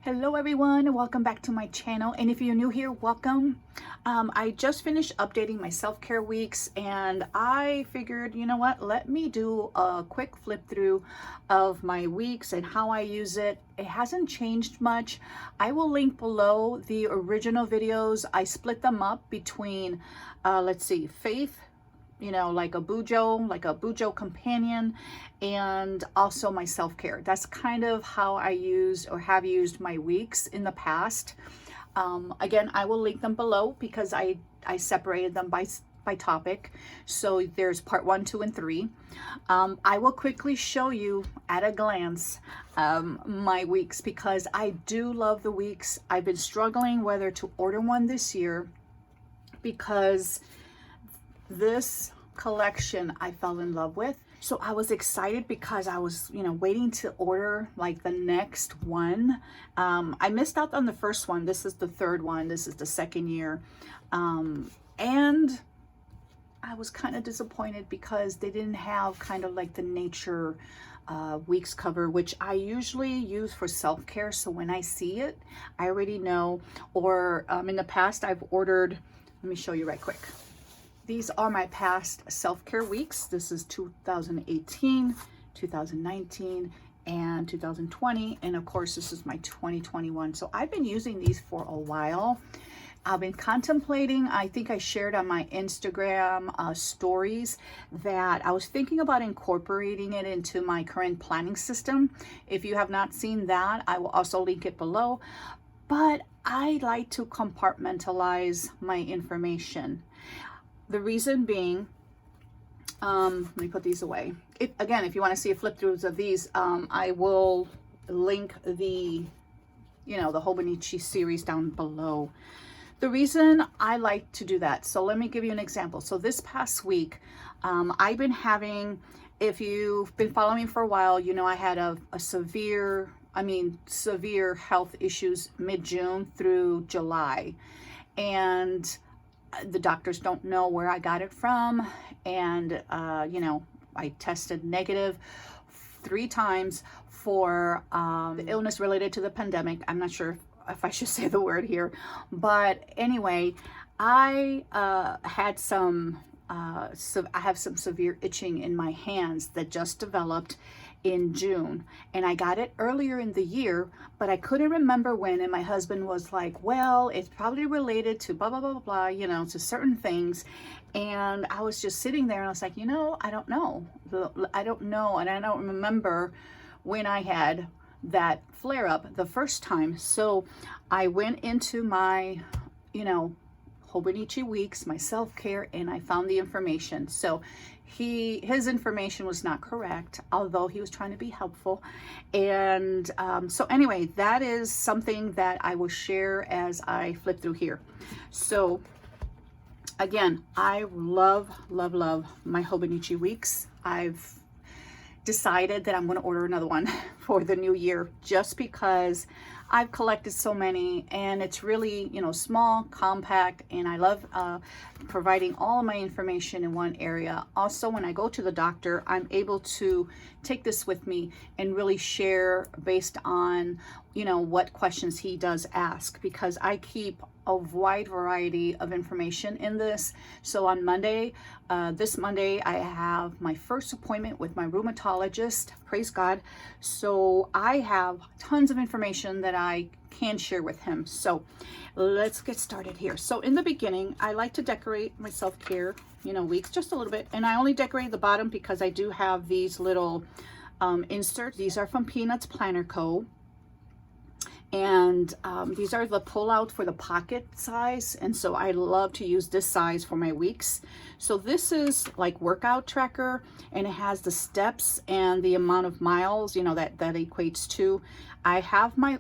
Hello everyone, welcome back to my channel, and if you're new here, welcome. I just finished updating my self-care weeks, and I figured, you know what, let me do a quick flip through of my weeks and how I use it. It hasn't changed much. I will link below the original videos. I split them up between let's see, faith, like a bujo companion, and also my self-care. That's kind of how I use or have used my weeks in the past. Again, I will link them below because I separated them by topic. So there's part 1, 2, and 3. I will quickly show you at a glance my weeks because I do love the weeks. I've been struggling whether to order one this year because this collection I fell in love with. So I was excited because I was, waiting to order like the next one. I missed out on the first one. This is the third one. This is the second year. And I was kind of disappointed because they didn't have kind of like the nature weeks cover, which I usually use for self-care. So when I see it, I already know. Or in the past, I've ordered, let me show you right quick. These are my past self-care weeks. This is 2018, 2019, and 2020. And of course, this is my 2021. So I've been using these for a while. I've been contemplating, I think I shared on my Instagram stories that I was thinking about incorporating it into my current planning system. If you have not seen that, I will also link it below. But I like to compartmentalize my information. The reason being, let me put these away. If you want to see a flip throughs of these, I will link the, the Hobonichi series down below. The reason I like to do that, so let me give you an example. So this past week, I've been having, if you've been following me for a while, I had a severe health issues mid-June through July. And the doctors don't know where I got it from. And, I tested negative 3 times for the illness related to the pandemic. I'm not sure if I should say the word here. But anyway, I had I have some severe itching in my hands that just developed in June, and I got it earlier in the year, but I couldn't remember when. And my husband was like, well, it's probably related to blah, blah, blah, blah, blah, to certain things. And I was just sitting there and I was like, I don't know. And I don't remember when I had that flare up the first time. So I went into my, Hobonichi weeks, my self-care, and I found the information. So his information was not correct, although he was trying to be helpful. And so anyway, that is something that I will share as I flip through here. So again, I love, love, love my Hobonichi weeks. I've decided that I'm going to order another one for the new year just because I've collected so many, and it's really, small, compact, and I love providing all of my information in one area. Also, when I go to the doctor, I'm able to take this with me and really share based on, what questions he does ask, because I keep a wide variety of information in this. So on Monday, this Monday, I have my first appointment with my rheumatologist, praise God. So I have tons of information that I can share with him. So let's get started here. So in the beginning, I like to decorate my self-care, weeks just a little bit. And I only decorate the bottom because I do have these little inserts. These are from Peanuts Planner Co. And these are the pull out for the pocket size. And so I love to use this size for my weeks. So this is like workout tracker, and it has the steps and the amount of miles, that equates to. I had my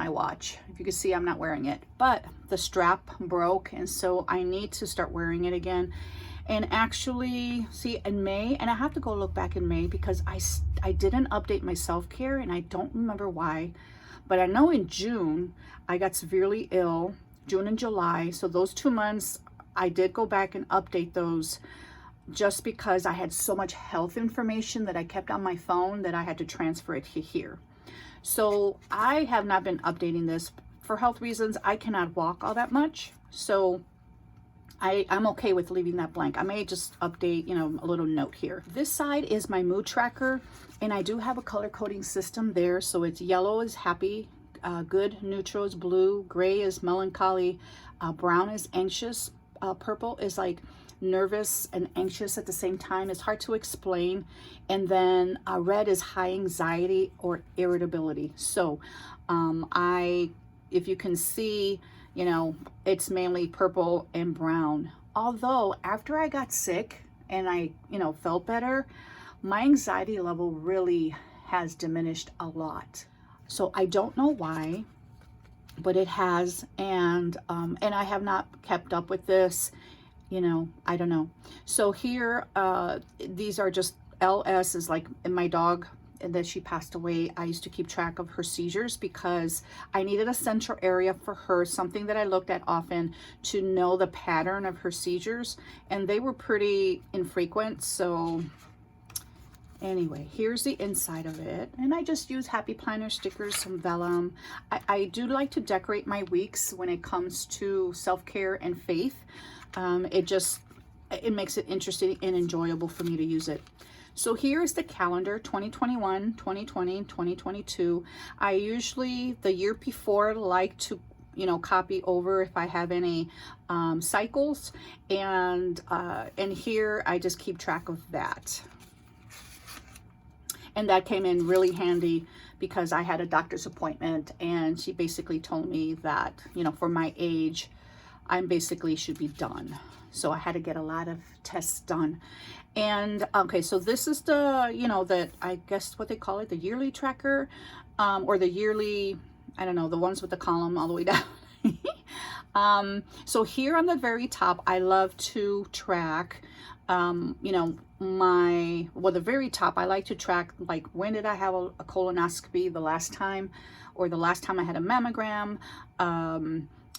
watch. If you can see, I'm not wearing it, but the strap broke. And so I need to start wearing it again. And actually, see, in May, and I have to go look back in May because I didn't update my self-care, and I don't remember why. But I know in June, I got severely ill, June and July. So those 2 months, I did go back and update those just because I had so much health information that I kept on my phone that I had to transfer it here. So I have not been updating this for health reasons. I cannot walk all that much, so I'm okay with leaving that blank. I may just update, you know, a little note here. This side is my mood tracker, and I do have a color coding system there. So it's yellow is happy, good, neutral is blue, gray is melancholy, brown is anxious, purple is like nervous and anxious at the same time. It's hard to explain. And then red is high anxiety or irritability. So if you can see, you know, it's mainly purple and brown. Although after I got sick and I, you know, felt better, my anxiety level really has diminished a lot. So I don't know why, but it has. And I have not kept up with this, you know, I don't know. So here, these are just LS is like my dog, and that she passed away. I used to keep track of her seizures because I needed a central area for her, something that I looked at often to know the pattern of her seizures, and they were pretty infrequent. So anyway, here's the inside of it, and I just use happy planner stickers, some vellum. I do like to decorate my weeks when it comes to self-care and faith. It makes it interesting and enjoyable for me to use it. So here is the calendar, 2021, 2020, 2022. I usually, the year before, like to, you know, copy over if I have any cycles. And here I just keep track of that. And that came in really handy because I had a doctor's appointment, and she basically told me that, you know, for my age, I'm basically should be done. So I had to get a lot of tests done. And okay, so this is the, you know, that I guess what they call it, the yearly tracker, or the yearly, I don't know, the ones with the column all the way down. So here on the very top, I love to track, you know, the very top, I like to track, like, when did I have a colonoscopy the last time, or the last time I had a mammogram,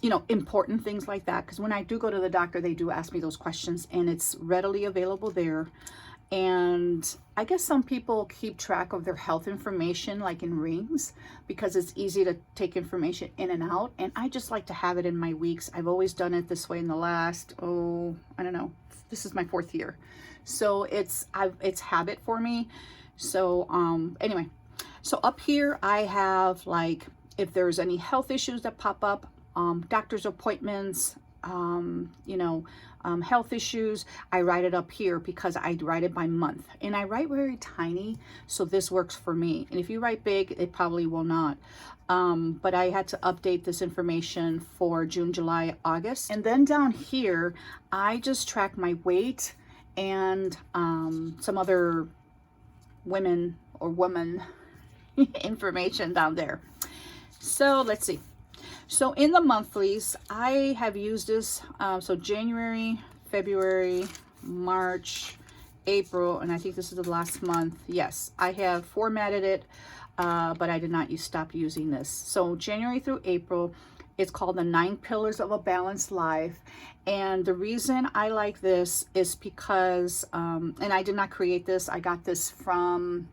you know, important things like that. Because when I do go to the doctor, they do ask me those questions, and it's readily available there. And I guess some people keep track of their health information like in rings, because it's easy to take information in and out. And I just like to have it in my weeks. I've always done it this way in the last, I don't know, this is my 4th year. So it's habit for me. So anyway, so up here I have, like, if there's any health issues that pop up, doctor's appointments, you know, health issues, I write it up here because I write it by month, and I write very tiny, so this works for me. And if you write big, it probably will not. But I had to update this information for June, July, August. And then down here, I just track my weight and some other women information down there. So let's see. So in the monthlies, I have used this, so January, February, March, April, and I think this is the last month. Yes, I have formatted it, but I did not stop using this. So January through April, it's called the 9 Pillars of a Balanced Life. And the reason I like this is because, and I did not create this, I got this from,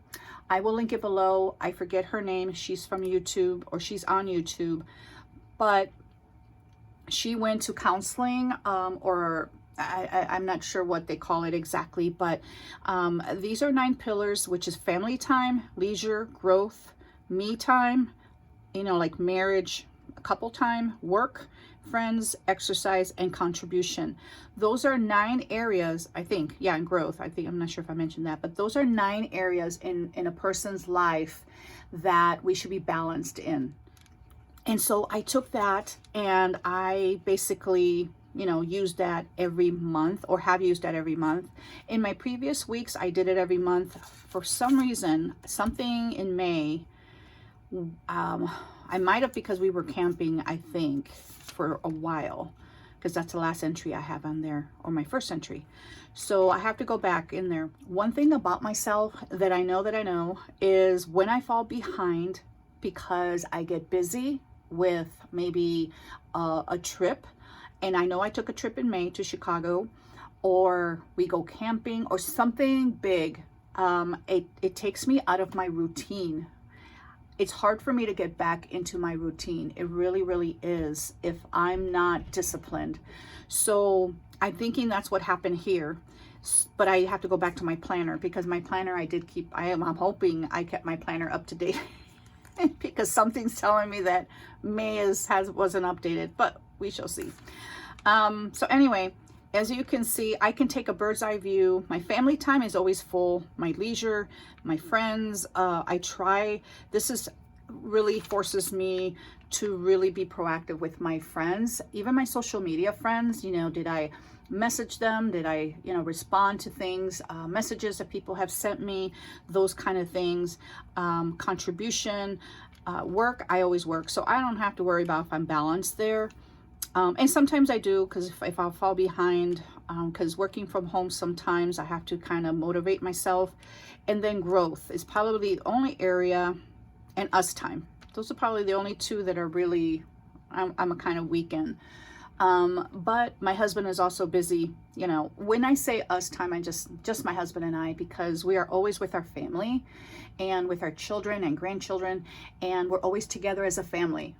I will link it below. I forget her name. She's from YouTube, or she's on YouTube. But she went to counseling, or I'm not sure what they call it exactly, but these are 9 pillars, which is family time, leisure, growth, me time, you know, like marriage, couple time, work, friends, exercise, and contribution. Those are 9 areas, I think, yeah, and growth. I'm not sure if I mentioned that, but those are 9 areas in a person's life that we should be balanced in. And so I took that, and I basically, you know, used that every month, or have used that every month. In my previous weeks, I did it every month. For some reason, something in May, I might have, because we were camping, I think, for a while, because that's the last entry I have on there, or my first entry. So I have to go back in there. One thing about myself that I know is when I fall behind because I get busy with maybe a trip, and I know I took a trip in May to Chicago, or we go camping or something big, it takes me out of my routine. it's hard for me to get back into my routine. It really, really is if I'm not disciplined. So I'm thinking that's what happened here. But I have to go back to my planner, because my planner I did keep, I'm hoping I kept my planner up to date because something's telling me that May wasn't updated, but we shall see. So anyway, as you can see, I can take a bird's eye view. My family time is always full. My leisure, my friends, this is really forces me to really be proactive with my friends, even my social media friends. You know, did I message them? Did I, respond to things, messages that people have sent me, those kind of things, contribution, work, I always work. So I don't have to worry about if I'm balanced there. And sometimes I do, because if I'll fall behind, because working from home, sometimes I have to kind of motivate myself. And then growth is probably the only area, and us time. Those are probably the only two that are really, I'm a kind of weak in. But my husband is also busy. When I say us time, I just my husband and I, because we are always with our family and with our children and grandchildren, and we're always together as a family.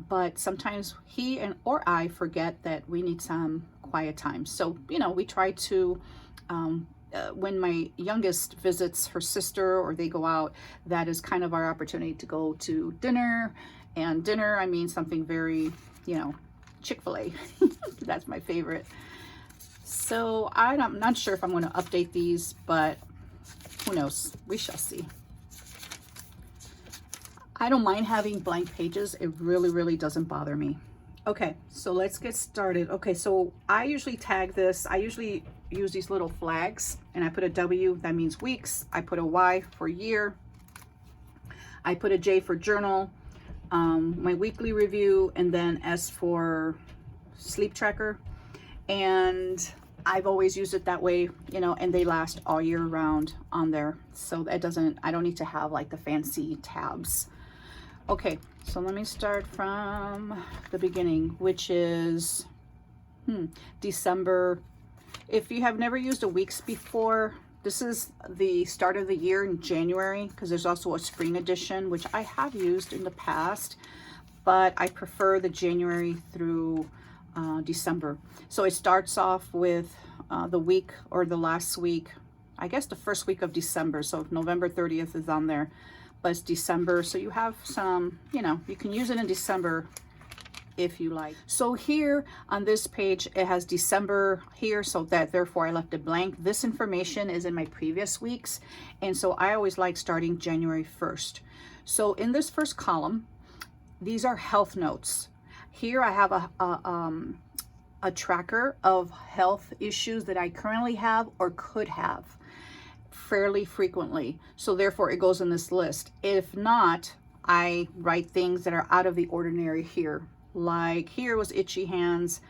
But sometimes he or I forget that we need some quiet time. So, we try to, when my youngest visits her sister or they go out, that is kind of our opportunity to go to dinner. And dinner, I mean something very, Chick-fil-A. That's my favorite. So I'm not sure if I'm going to update these, but who knows? We shall see. I don't mind having blank pages. It really, really doesn't bother me. Okay, so let's get started. Okay, so I usually tag this. I usually use these little flags, and I put a W, that means weeks. I put a Y for year. I put a J for journal, my weekly review, and then S for sleep tracker. And I've always used it that way, and they last all year round on there. So I don't need to have like the fancy tabs. Okay, so let me start from the beginning, which is December. If you have never used a weeks before, this is the start of the year in January, because there's also a spring edition, which I have used in the past, but I prefer the January through December. So it starts off with the week or the last week, I guess the first week of December. So November 30th is on there, but it's December. So you have some, you can use it in December if you like. So here on this page, it has December here, so that therefore I left it blank. This information is in my previous weeks, and so I always like starting January 1st. So in this first column, these are health notes. Here I have a tracker of health issues that I currently have or could have fairly frequently. So therefore it goes in this list. If not, I write things that are out of the ordinary here. Like here was itchy hands.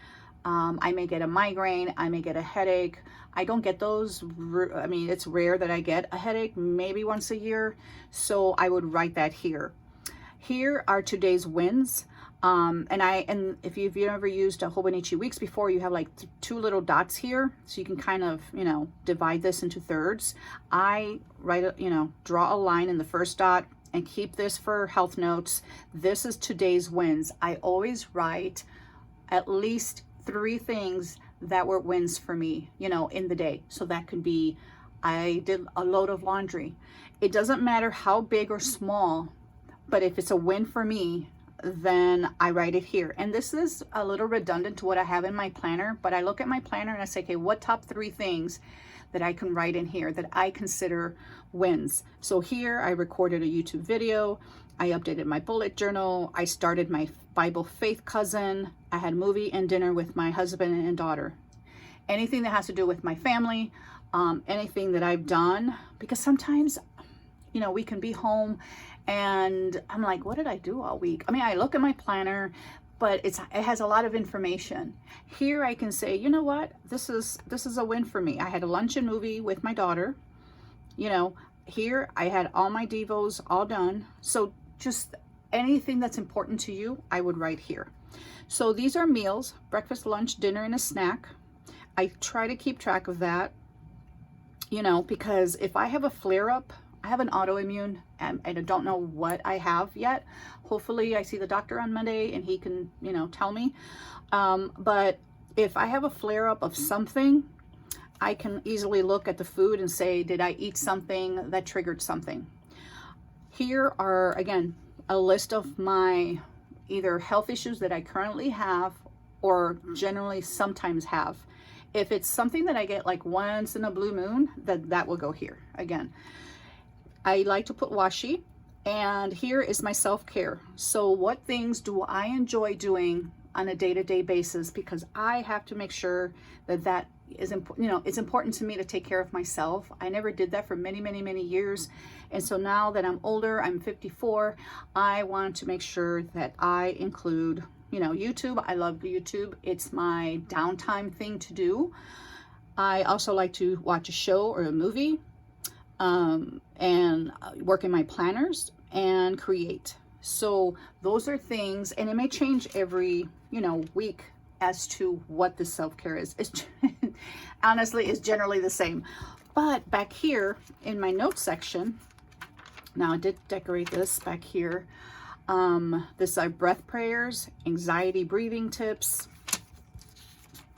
I may get a migraine. I may get a headache. I don't get those. I mean, it's rare that I get a headache, maybe once a year. So I would write that here. Here are today's wins. And if you've ever used a Hobonichi weeks before, you have like two little dots here, so you can kind of, divide this into thirds. I draw a line in the first dot and keep this for health notes. This is today's wins. I always write at least 3 things that were wins for me, in the day. So that could be, I did a load of laundry. It doesn't matter how big or small, but if it's a win for me, then I write it here. And this is a little redundant to what I have in my planner, but I look at my planner and I say, okay, what top 3 things that I can write in here that I consider wins? So here I recorded a YouTube video, I updated my bullet journal, I started my Bible faith cousin, I had movie and dinner with my husband and daughter. Anything that has to do with my family, anything that I've done, because sometimes, we can be home and I'm like, what did I do all week? I mean, I look at my planner, but it has a lot of information. Here I can say, you know what? This is a win for me. I had a lunch and movie with my daughter. Here I had all my devos all done. So just anything that's important to you, I would write here. So these are meals: breakfast, lunch, dinner, and a snack. I try to keep track of that, because if I have a flare up I have an autoimmune and I don't know what I have yet. Hopefully I see the doctor on Monday and he can, you know, tell me. But if I have a flare up of something, I can easily look at the food and say, did I eat something that triggered something? Here are, again, a list of my either health issues that I currently have or generally sometimes have. If it's something that I get like once in a blue moon, that will go here. Again, I like to put washi, and here is my self-care. So what things do I enjoy doing on a day-to-day basis? Because I have to make sure that that is important. You know, it's important to me to take care of myself. I never did that for many, many, many years. And so now that I'm older, I'm 54, I want to make sure that I include, you know, YouTube. I love YouTube. It's my downtime thing to do. I also like to watch a show or a movie, and work in my planners and create. So those are things, and it may change every, you know, week as to what the self-care is. It's honestly, it's generally the same. But back here in my notes section, now I did decorate this back here. This are breath prayers, anxiety breathing tips,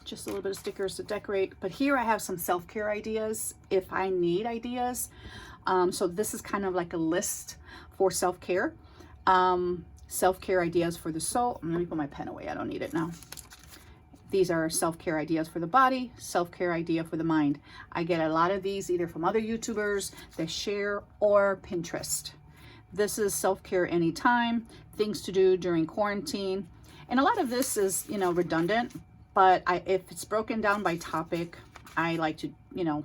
just a little bit of stickers to decorate. But here I have some self-care ideas if I need ideas. So this is kind of like a list for self-care. Self-care ideas for the soul. Let me put my pen away. I don't need it now. These are self-care ideas for the body, self-care idea for the mind. I get a lot of these either from other YouTubers that share or Pinterest. This is self-care anytime, things to do during quarantine. And a lot of this is, you know, redundant, but if it's broken down by topic, I like to, you know,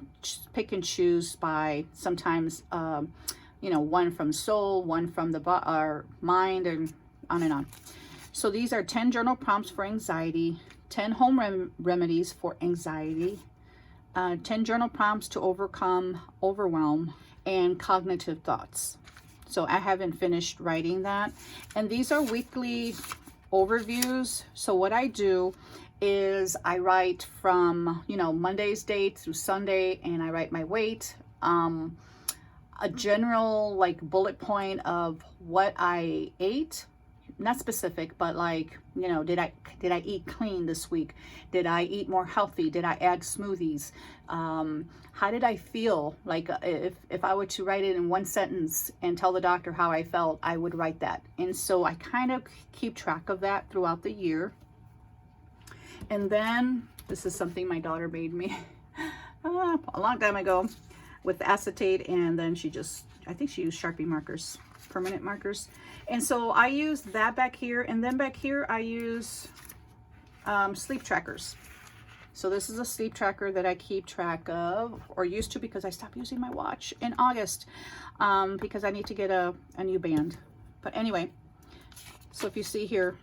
pick and choose by sometimes, you know, one from soul, one from the mind, and on and on. So these are 10 journal prompts for anxiety, 10 home remedies for anxiety, 10 journal prompts to overcome overwhelm, and cognitive thoughts. So I haven't finished writing that. And these are weekly overviews. So what I do is I write from, you know, Monday's date through Sunday, and I write my weight, a general like bullet point of what I ate, not specific, but like, you know, did I eat clean this week? Did I eat more healthy? Did I add smoothies? How did I feel? Like if I were to write it in one sentence and tell the doctor how I felt, I would write that. And so I kind of keep track of that throughout the year. And then this is something my daughter made me a long time ago with acetate, and then I think she used Sharpie markers, permanent markers. And so I use that back here, and then back here I use sleep trackers. So this is a sleep tracker that I keep track of, or used to, because I stopped using my watch in August, because I need to get a new band. But anyway, so if you see here,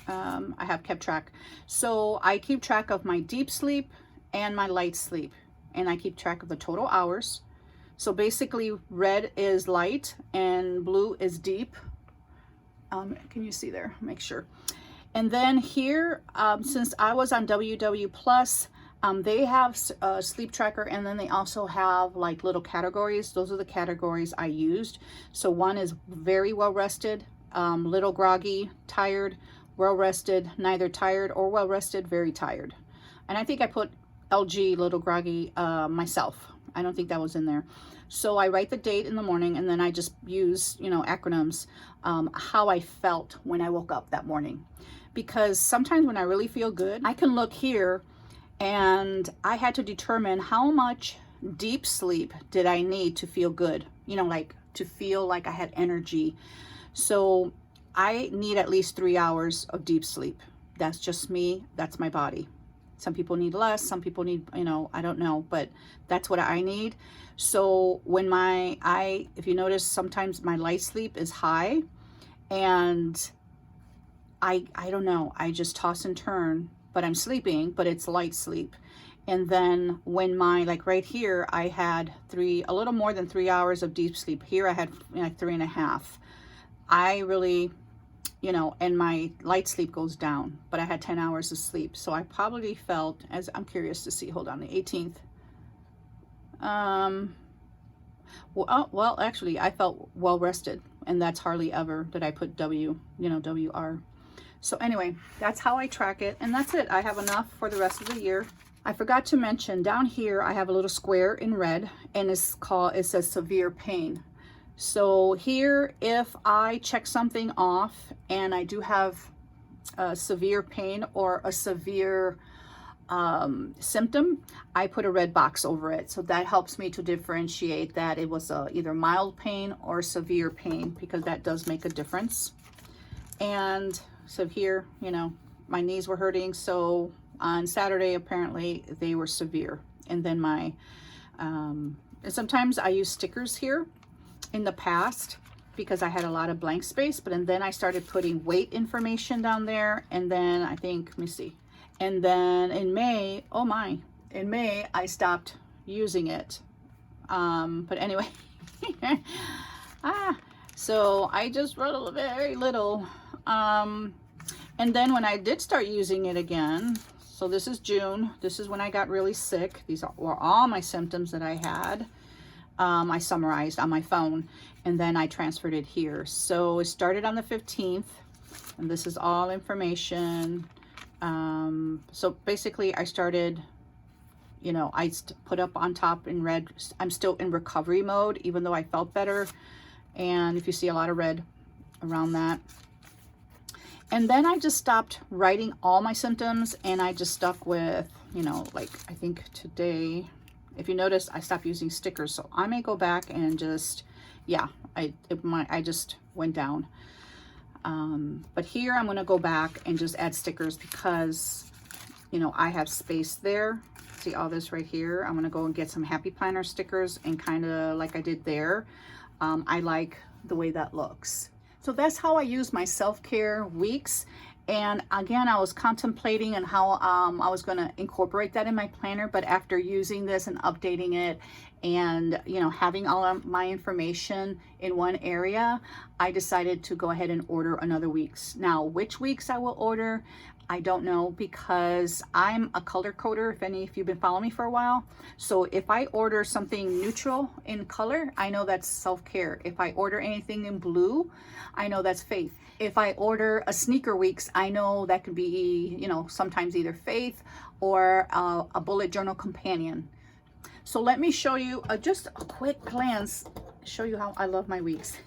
I have kept track. So I keep track of my deep sleep and my light sleep, and I keep track of the total hours. So basically red is light and blue is deep. Can you see there? Make sure. And then here, since I was on WW Plus, they have a sleep tracker, and then they also have like little categories. Those are the categories I used. So one is very well rested, little groggy, tired, well rested, neither tired or well rested, very tired. And I think I put LG, little groggy, myself. I don't think that was in there. So I write the date in the morning, and then I just use, you know, acronyms, how I felt when I woke up that morning. Because sometimes when I really feel good, I can look here, and I had to determine how much deep sleep did I need to feel good, you know, like to feel like I had energy. So I need at least 3 hours of deep sleep. That's just me. That's my body. Some people need less, some people need, you know, I don't know, but that's what I need. So when if you notice, sometimes my light sleep is high, and I don't know, I just toss and turn, but I'm sleeping, but it's light sleep. And then when like right here, I had a little more than 3 hours of deep sleep. Here I had like 3.5. I really, you know, and my light sleep goes down, but I had 10 hours of sleep. So I probably felt, as I'm curious to see, hold on, the 18th. Well, actually, I felt well rested, and that's hardly ever that I put W, you know, WR. So anyway, that's how I track it, and that's it. I have enough for the rest of the year. I forgot to mention down here, I have a little square in red, and it says severe pain. So here, if I check something off and I do have severe pain or a severe symptom, I put a red box over it. So that helps me to differentiate that it was either mild pain or severe pain, because that does make a difference. And so here, you know, my knees were hurting. So on Saturday, apparently they were severe. And then and sometimes I use stickers here in the past because I had a lot of blank space, and then I started putting weight information down there. And then I think, let me see. And then in May, oh my, in May, I stopped using it. But anyway, so I just wrote very little. And then when I did start using it again, so this is June, this is when I got really sick. These were all my symptoms that I had. I summarized on my phone, and then I transferred it here. So it started on the 15th, and this is all information. So basically I started, you know, I put up on top in red, I'm still in recovery mode, even though I felt better. And if you see a lot of red around that. And then I just stopped writing all my symptoms, and I just stuck with, you know, like I think today, if you notice, I stopped using stickers. So I may go back and just, yeah, I just went down. But here I'm going to go back and just add stickers because, you know, I have space there. See all this right here? I'm going to go and get some Happy Planner stickers, and kind of like I did there. I like the way that looks. So that's how I use my self-care weeks. And again, I was contemplating on how I was going to incorporate that in my planner, but after using this and updating it and, you know, having all of my information in one area, I decided to go ahead and order another weeks. Now, which weeks I will order, I don't know, because I'm a color coder, if you've been following me for a while. So if I order something neutral in color, I know that's self-care. If I order anything in blue, I know that's faith. If I order a sneaker weeks, I know that could be, you know, sometimes either faith or a bullet journal companion. So let me show you just a quick glance, show you how I love my weeks.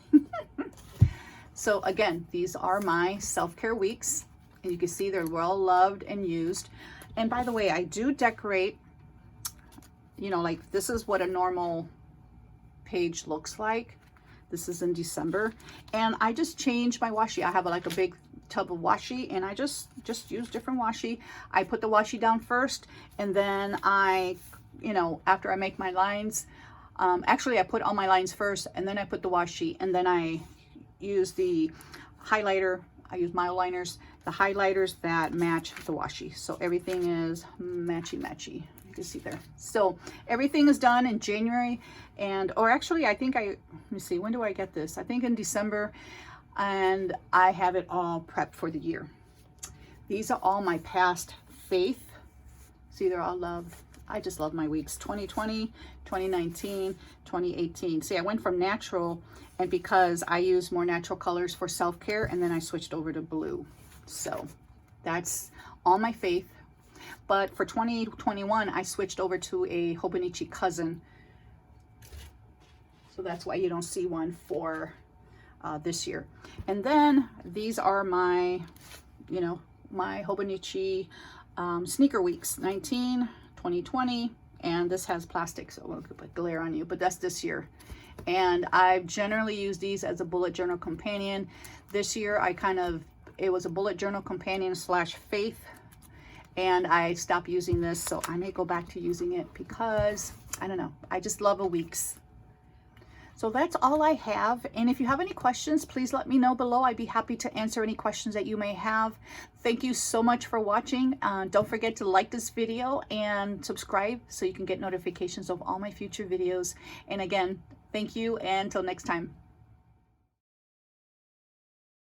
So again, these are my self-care weeks, and you can see they're well loved and used. And by the way, I do decorate, you know, like this is what a normal page looks like. This is in December, and I just changed my washi. I have like a big tub of washi, and I just use different washi. I put the washi down first, and then I, you know, after I make my lines, actually I put all my lines first, and then I put the washi, and then I use the highlighter. I use Mildliners, the highlighters that match the washi. So everything is matchy. You can see there. So everything is done in January, or actually I think let me see, when do I get this? I think in December, and I have it all prepped for the year. These are all my past faith. See, they're all love. I just love my weeks. 2020, 2019, 2018. See, I went from natural, and because I use more natural colors for self-care, and then I switched over to blue. So that's all my faith. But for 2021, I switched over to a Hobonichi cousin. So that's why you don't see one for this year. And then these are my, you know, my Hobonichi sneaker weeks, 19, 2020, and this has plastic, so I won't put glare on you, but that's this year. And I've generally used these as a bullet journal companion. This year it was a bullet journal companion / faith, and I stopped using this, so I may go back to using it because, I don't know, I just love a weeks. So that's all I have. And if you have any questions, please let me know below. I'd be happy to answer any questions that you may have. Thank you so much for watching. Don't forget to like this video and subscribe so you can get notifications of all my future videos. And again, thank you, and until next time.